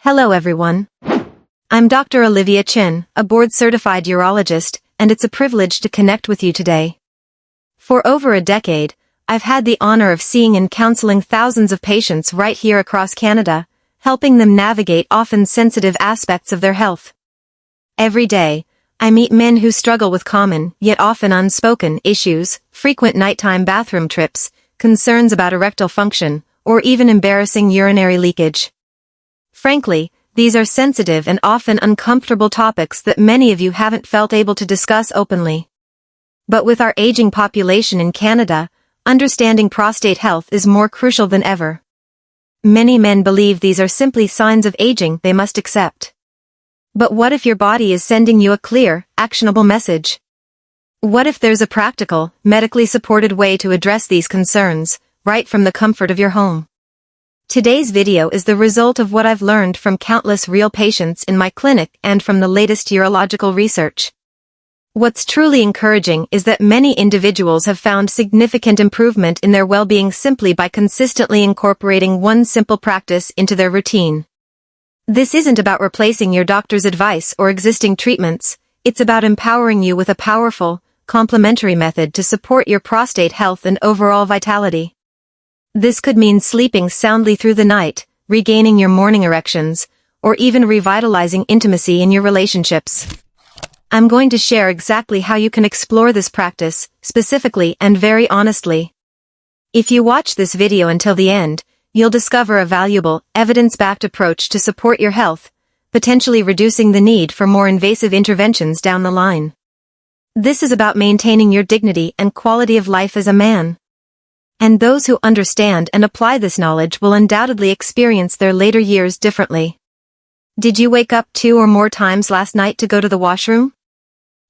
Hello everyone. I'm Dr. Olivia Chen, a board-certified urologist, and it's a privilege to connect with you today. For over a decade, I've had the honor of seeing and counseling thousands of patients right here across Canada, helping them navigate often sensitive aspects of their health. Every day, I meet men who struggle with common, yet often unspoken, issues, frequent nighttime bathroom trips, concerns about erectile function, or even embarrassing urinary leakage. Frankly, these are sensitive and often uncomfortable topics that many of you haven't felt able to discuss openly. But with our aging population in Canada, understanding prostate health is more crucial than ever. Many men believe these are simply signs of aging they must accept. But what if your body is sending you a clear, actionable message? What if there's a practical, medically supported way to address these concerns, right from the comfort of your home? Today's video is the result of what I've learned from countless real patients in my clinic and from the latest urological research. What's truly encouraging is that many individuals have found significant improvement in their well-being simply by consistently incorporating one simple practice into their routine. This isn't about replacing your doctor's advice or existing treatments, it's about empowering you with a powerful, complementary method to support your prostate health and overall vitality. This could mean sleeping soundly through the night, regaining your morning erections, or even revitalizing intimacy in your relationships. I'm going to share exactly how you can explore this practice, specifically and very honestly. If you watch this video until the end, you'll discover a valuable, evidence-backed approach to support your health, potentially reducing the need for more invasive interventions down the line. This is about maintaining your dignity and quality of life as a man. And those who understand and apply this knowledge will undoubtedly experience their later years differently. Did you wake up 2 or more times last night to go to the washroom?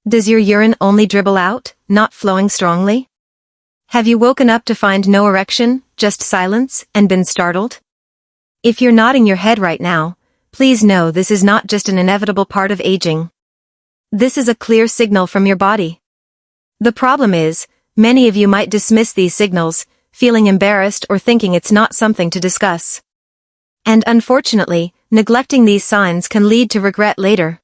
Does your urine only dribble out, not flowing strongly? Have you woken up to find no erection, just silence, and been startled? If you're nodding your head right now, please know this is not just an inevitable part of aging. This is a clear signal from your body. The problem is, many of you might dismiss these signals, feeling embarrassed or thinking it's not something to discuss. And unfortunately, neglecting these signs can lead to regret later.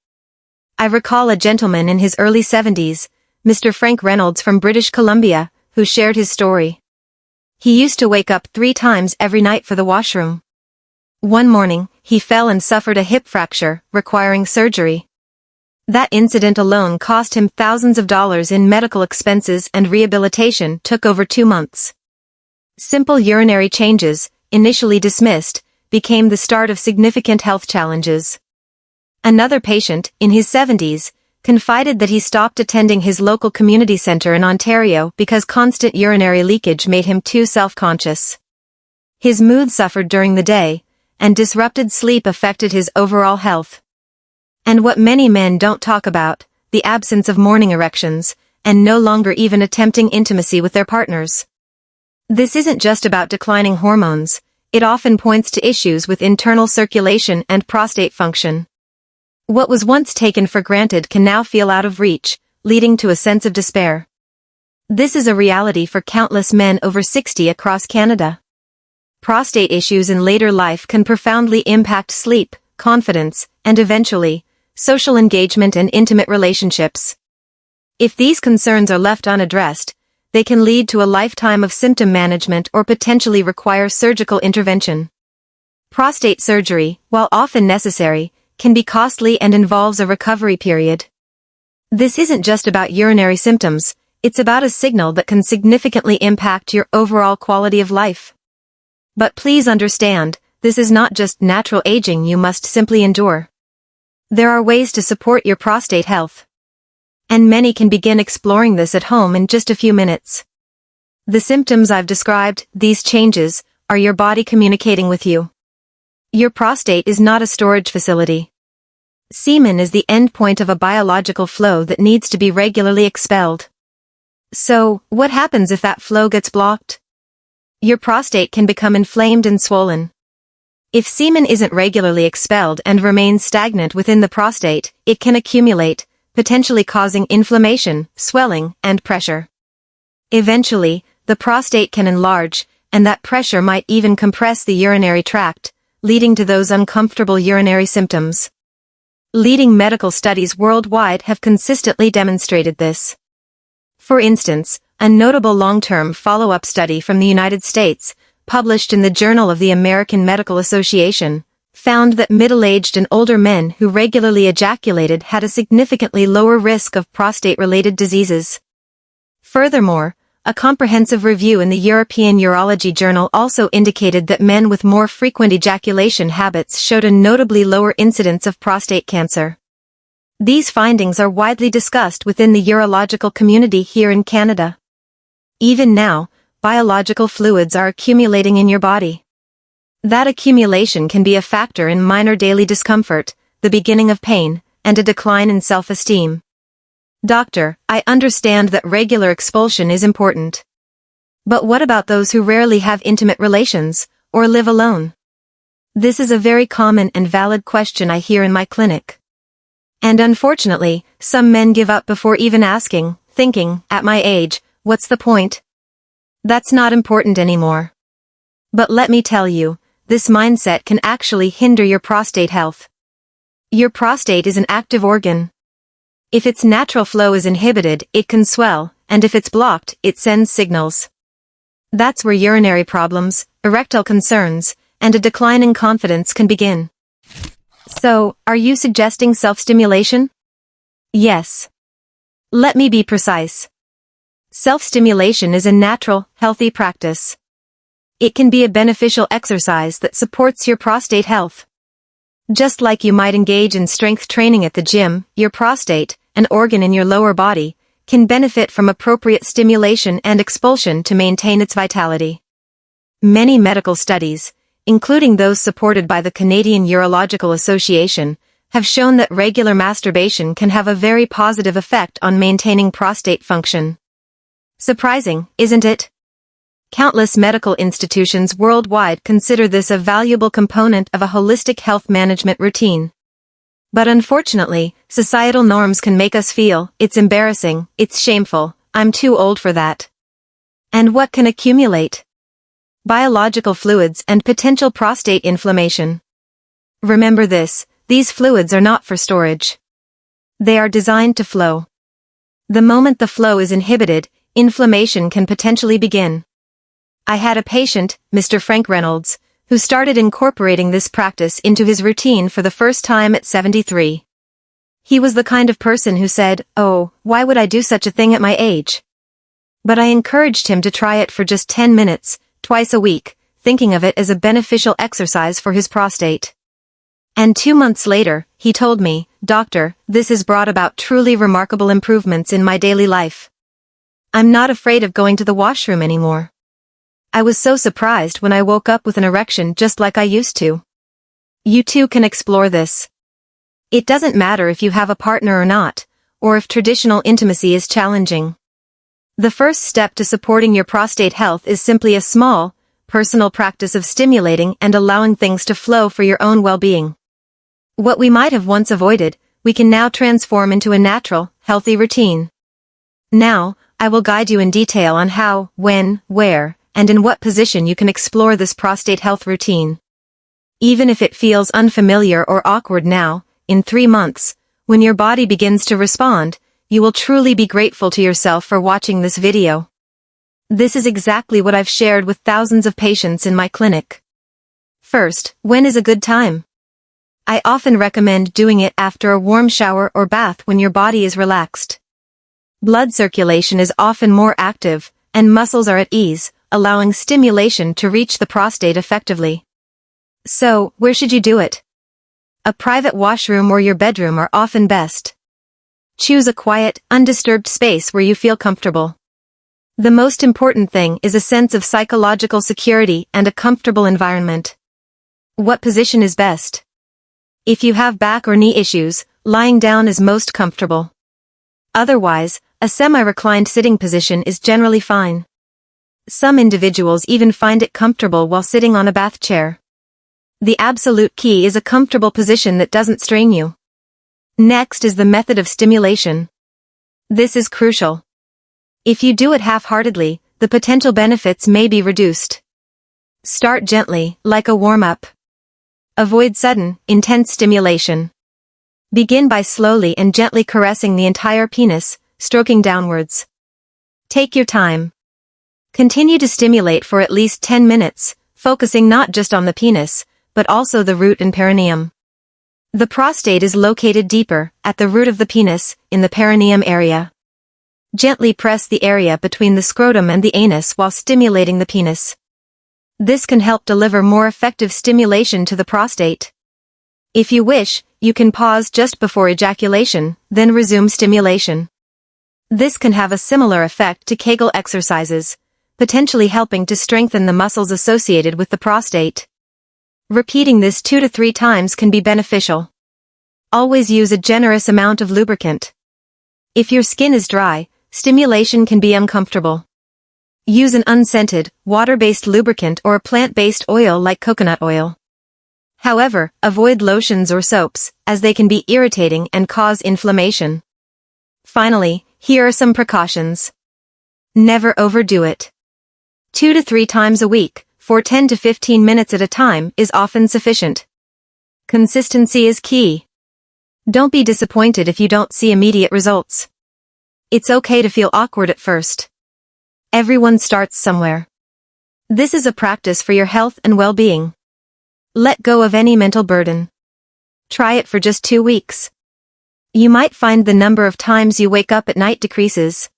I recall a gentleman in his early 70s, Mr. Frank Reynolds from British Columbia, who shared his story. He used to wake up 3 times every night for the washroom. One morning, he fell and suffered a hip fracture, requiring surgery. That incident alone cost him thousands of dollars in medical expenses, and rehabilitation took over 2 months. Simple urinary changes, initially dismissed, became the start of significant health challenges. Another patient, in his 70s, confided that he stopped attending his local community center in Ontario because constant urinary leakage made him too self-conscious. His mood suffered during the day, and disrupted sleep affected his overall health. And what many men don't talk about, the absence of morning erections, and no longer even attempting intimacy with their partners. This isn't just about declining hormones, it often points to issues with internal circulation and prostate function. What was once taken for granted can now feel out of reach, leading to a sense of despair. This is a reality for countless men over 60 across Canada. Prostate issues in later life can profoundly impact sleep, confidence, and eventually, social engagement and intimate relationships. If these concerns are left unaddressed, they can lead to a lifetime of symptom management or potentially require surgical intervention. Prostate surgery, while often necessary, can be costly and involves a recovery period. This isn't just about urinary symptoms, it's about a signal that can significantly impact your overall quality of life. But please understand, this is not just natural aging you must simply endure. There are ways to support your prostate health. And many can begin exploring this at home in just a few minutes. The symptoms I've described, these changes, are your body communicating with you. Your prostate is not a storage facility. Semen is the end point of a biological flow that needs to be regularly expelled. So, what happens if that flow gets blocked? Your prostate can become inflamed and swollen. If semen isn't regularly expelled and remains stagnant within the prostate, it can accumulate, potentially causing inflammation, swelling, and pressure. Eventually, the prostate can enlarge, and that pressure might even compress the urinary tract, leading to those uncomfortable urinary symptoms. Leading medical studies worldwide have consistently demonstrated this. For instance, a notable long-term follow-up study from the United States, published in the Journal of the American Medical Association, found that middle-aged and older men who regularly ejaculated had a significantly lower risk of prostate-related diseases. Furthermore, a comprehensive review in the European Urology Journal also indicated that men with more frequent ejaculation habits showed a notably lower incidence of prostate cancer. These findings are widely discussed within the urological community here in Canada. Even now, biological fluids are accumulating in your body. That accumulation can be a factor in minor daily discomfort, the beginning of pain, and a decline in self-esteem. Doctor, I understand that regular expulsion is important. But what about those who rarely have intimate relations, or live alone? This is a very common and valid question I hear in my clinic. And unfortunately, some men give up before even asking, thinking, at my age, what's the point? That's not important anymore. But let me tell you, this mindset can actually hinder your prostate health. Your prostate is an active organ. If its natural flow is inhibited, it can swell, and if it's blocked, it sends signals. That's where urinary problems, erectile concerns, and a decline in confidence can begin. So, are you suggesting self-stimulation? Yes. Let me be precise. Self-stimulation is a natural, healthy practice. It can be a beneficial exercise that supports your prostate health. Just like you might engage in strength training at the gym, your prostate, an organ in your lower body, can benefit from appropriate stimulation and expulsion to maintain its vitality. Many medical studies, including those supported by the Canadian Urological Association, have shown that regular masturbation can have a very positive effect on maintaining prostate function. Surprising, isn't it? Countless medical institutions worldwide consider this a valuable component of a holistic health management routine. But unfortunately, societal norms can make us feel, it's embarrassing, it's shameful, I'm too old for that. And what can accumulate? Biological fluids and potential prostate inflammation. Remember this, these fluids are not for storage. They are designed to flow. The moment the flow is inhibited, inflammation can potentially begin. I had a patient, Mr. Frank Reynolds, who started incorporating this practice into his routine for the first time at 73. He was the kind of person who said, "Oh, why would I do such a thing at my age?" But I encouraged him to try it for just 10 minutes, twice a week, thinking of it as a beneficial exercise for his prostate. And 2 months later, he told me, "Doctor, this has brought about truly remarkable improvements in my daily life. I'm not afraid of going to the washroom anymore. I was so surprised when I woke up with an erection just like I used to." You too can explore this. It doesn't matter if you have a partner or not, or if traditional intimacy is challenging. The first step to supporting your prostate health is simply a small, personal practice of stimulating and allowing things to flow for your own well-being. What we might have once avoided, we can now transform into a natural, healthy routine. Now, I will guide you in detail on how, when, where, and in what position you can explore this prostate health routine. Even if it feels unfamiliar or awkward now, in 3 months, when your body begins to respond, you will truly be grateful to yourself for watching this video. This is exactly what I've shared with thousands of patients in my clinic. First, when is a good time? I often recommend doing it after a warm shower or bath when your body is relaxed. Blood circulation is often more active, and muscles are at ease, allowing stimulation to reach the prostate effectively. So, where should you do it? A private washroom or your bedroom are often best. Choose a quiet, undisturbed space where you feel comfortable. The most important thing is a sense of psychological security and a comfortable environment. What position is best? If you have back or knee issues, lying down is most comfortable. Otherwise, a semi-reclined sitting position is generally fine. Some individuals even find it comfortable while sitting on a bath chair. The absolute key is a comfortable position that doesn't strain you. Next is the method of stimulation. This is crucial. If you do it half-heartedly, the potential benefits may be reduced. Start gently, like a warm-up. Avoid sudden, intense stimulation. Begin by slowly and gently caressing the entire penis, stroking downwards. Take your time. Continue to stimulate for at least 10 minutes, focusing not just on the penis, but also the root and perineum. The prostate is located deeper, at the root of the penis, in the perineum area. Gently press the area between the scrotum and the anus while stimulating the penis. This can help deliver more effective stimulation to the prostate. If you wish, you can pause just before ejaculation, then resume stimulation. This can have a similar effect to Kegel exercises, potentially helping to strengthen the muscles associated with the prostate. Repeating this 2 to 3 times can be beneficial. Always use a generous amount of lubricant. If your skin is dry, stimulation can be uncomfortable. Use an unscented, water-based lubricant or a plant-based oil like coconut oil. However, avoid lotions or soaps, as they can be irritating and cause inflammation. Finally, here are some precautions. Never overdo it. 2 to 3 times a week, for 10 to 15 minutes at a time, is often sufficient. Consistency is key. Don't be disappointed if you don't see immediate results. It's okay to feel awkward at first. Everyone starts somewhere. This is a practice for your health and well-being. Let go of any mental burden. Try it for just 2 weeks. You might find the number of times you wake up at night decreases.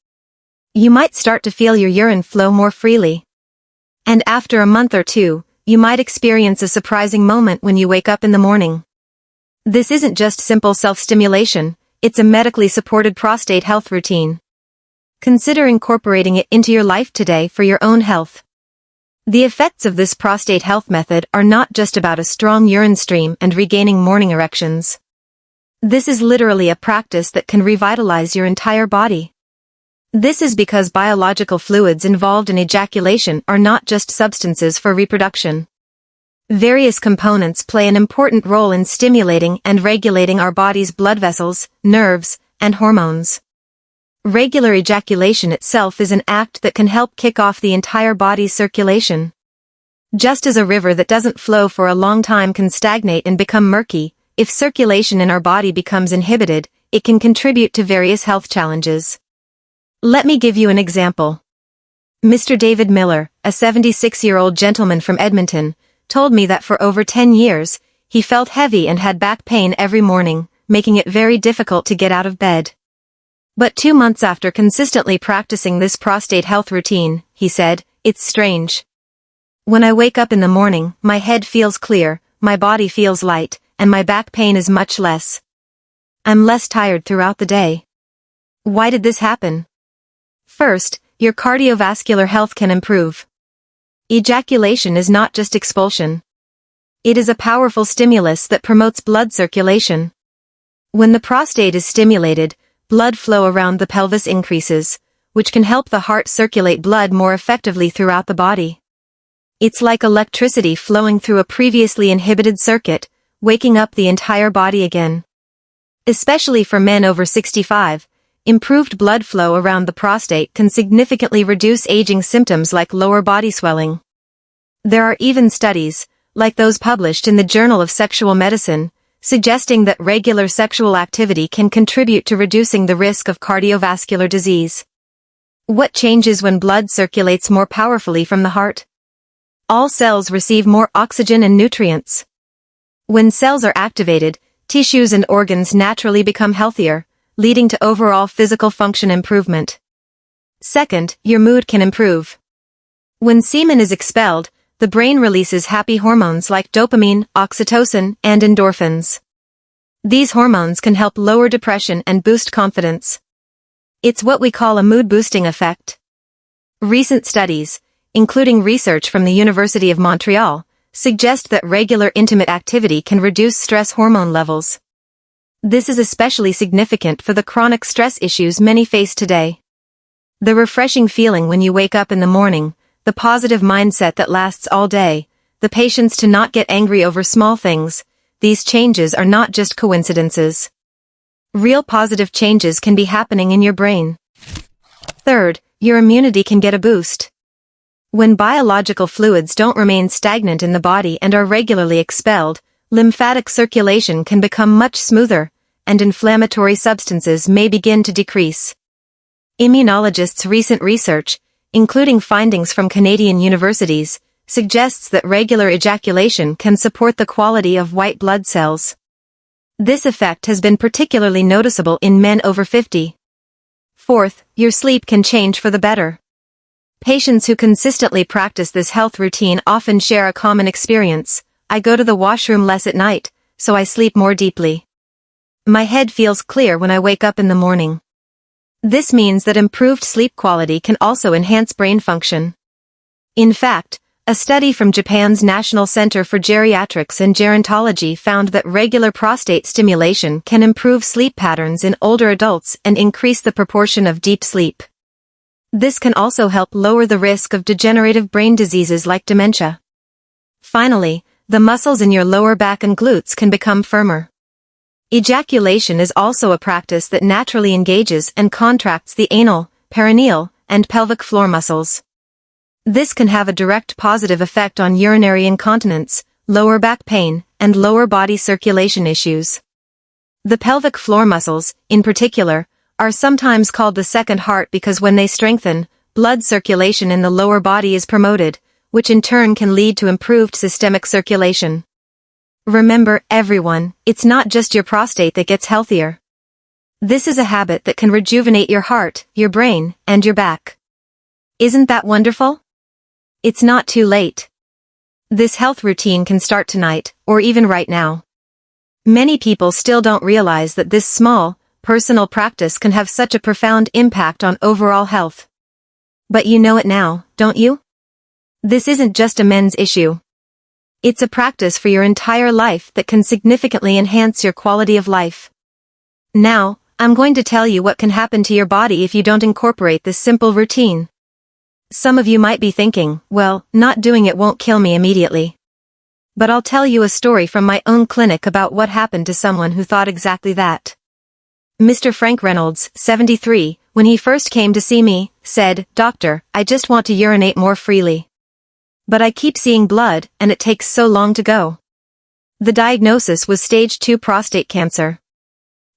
You might start to feel your urine flow more freely. And after a month or 2, you might experience a surprising moment when you wake up in the morning. This isn't just simple self-stimulation, it's a medically supported prostate health routine. Consider incorporating it into your life today for your own health. The effects of this prostate health method are not just about a strong urine stream and regaining morning erections. This is literally a practice that can revitalize your entire body. This is because biological fluids involved in ejaculation are not just substances for reproduction. Various components play an important role in stimulating and regulating our body's blood vessels, nerves, and hormones. Regular ejaculation itself is an act that can help kick off the entire body's circulation. Just as a river that doesn't flow for a long time can stagnate and become murky, if circulation in our body becomes inhibited, it can contribute to various health challenges. Let me give you an example. Mr. David Miller, a 76-year-old gentleman from Edmonton, told me that for over 10 years, he felt heavy and had back pain every morning, making it very difficult to get out of bed. But 2 months after consistently practicing this prostate health routine, he said, "It's strange. When I wake up in the morning, my head feels clear, my body feels light, and my back pain is much less. I'm less tired throughout the day." Why did this happen? First, your cardiovascular health can improve. Ejaculation is not just expulsion. It is a powerful stimulus that promotes blood circulation. When the prostate is stimulated, blood flow around the pelvis increases, which can help the heart circulate blood more effectively throughout the body. It's like electricity flowing through a previously inhibited circuit, waking up the entire body again. Especially for men over 65, improved blood flow around the prostate can significantly reduce aging symptoms like lower body swelling. There are even studies, like those published in the Journal of Sexual Medicine, suggesting that regular sexual activity can contribute to reducing the risk of cardiovascular disease. What changes when blood circulates more powerfully from the heart? All cells receive more oxygen and nutrients. When cells are activated, tissues and organs naturally become healthier, leading to overall physical function improvement. Second, your mood can improve. When semen is expelled, the brain releases happy hormones like dopamine, oxytocin, and endorphins. These hormones can help lower depression and boost confidence. It's what we call a mood-boosting effect. Recent studies, including research from the University of Montreal, suggest that regular intimate activity can reduce stress hormone levels. This is especially significant for the chronic stress issues many face today. The refreshing feeling when you wake up in the morning, the positive mindset that lasts all day, the patience to not get angry over small things, these changes are not just coincidences. Real positive changes can be happening in your brain. Third, your immunity can get a boost. When biological fluids don't remain stagnant in the body and are regularly expelled, lymphatic circulation can become much smoother, and inflammatory substances may begin to decrease. Immunologists' recent research, including findings from Canadian universities, suggests that regular ejaculation can support the quality of white blood cells. This effect has been particularly noticeable in men over 50. Fourth, your sleep can change for the better. Patients who consistently practice this health routine often share a common experience. I go to the washroom less at night, so I sleep more deeply. My head feels clear when I wake up in the morning. This means that improved sleep quality can also enhance brain function. In fact, a study from Japan's National Center for Geriatrics and Gerontology found that regular prostate stimulation can improve sleep patterns in older adults and increase the proportion of deep sleep. This can also help lower the risk of degenerative brain diseases like dementia. Finally, the muscles in your lower back and glutes can become firmer. Ejaculation is also a practice that naturally engages and contracts the anal, perineal, and pelvic floor muscles. This can have a direct positive effect on urinary incontinence, lower back pain, and lower body circulation issues. The pelvic floor muscles, in particular, are sometimes called the second heart because when they strengthen, blood circulation in the lower body is promoted, which in turn can lead to improved systemic circulation. Remember, everyone, it's not just your prostate that gets healthier. This is a habit that can rejuvenate your heart, your brain, and your back. Isn't that wonderful? It's not too late. This health routine can start tonight, or even right now. Many people still don't realize that this small, personal practice can have such a profound impact on overall health. But you know it now, don't you? This isn't just a men's issue. It's a practice for your entire life that can significantly enhance your quality of life. Now, I'm going to tell you what can happen to your body if you don't incorporate this simple routine. Some of you might be thinking, well, not doing it won't kill me immediately. But I'll tell you a story from my own clinic about what happened to someone who thought exactly that. Mr. Frank Reynolds, 73, when he first came to see me, said, "Doctor, I just want to urinate more freely. But I keep seeing blood, and it takes so long to go." The diagnosis was stage 2 prostate cancer.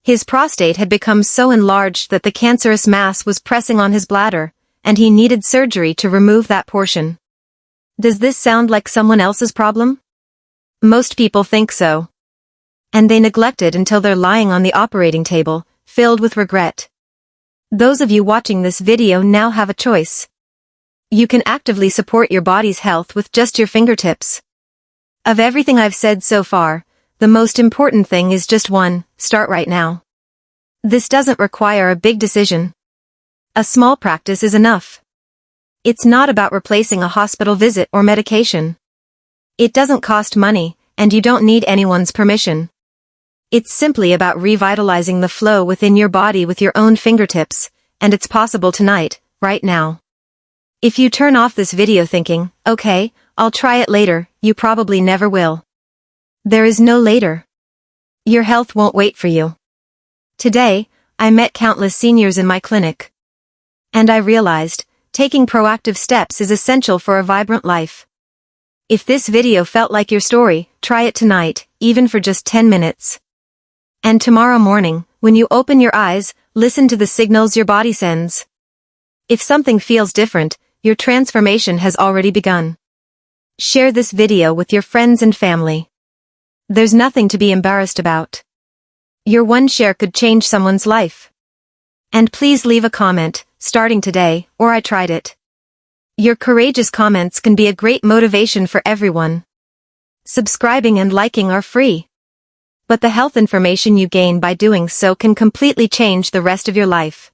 His prostate had become so enlarged that the cancerous mass was pressing on his bladder, and he needed surgery to remove that portion. Does this sound like someone else's problem? Most people think so. And they neglect it until they're lying on the operating table, filled with regret. Those of you watching this video now have a choice. You can actively support your body's health with just your fingertips. Of everything I've said so far, the most important thing is just one: start right now. This doesn't require a big decision. A small practice is enough. It's not about replacing a hospital visit or medication. It doesn't cost money, and you don't need anyone's permission. It's simply about revitalizing the flow within your body with your own fingertips, and it's possible tonight, right now. If you turn off this video thinking, "Okay, I'll try it later," you probably never will. There is no later. Your health won't wait for you. Today, I met countless seniors in my clinic. And I realized, taking proactive steps is essential for a vibrant life. If this video felt like your story, try it tonight, even for just 10 minutes. And tomorrow morning, when you open your eyes, listen to the signals your body sends. If something feels different, your transformation has already begun. Share this video with your friends and family. There's nothing to be embarrassed about. Your one share could change someone's life. And please leave a comment, starting today, or "I tried it." Your courageous comments can be a great motivation for everyone. Subscribing and liking are free. But the health information you gain by doing so can completely change the rest of your life.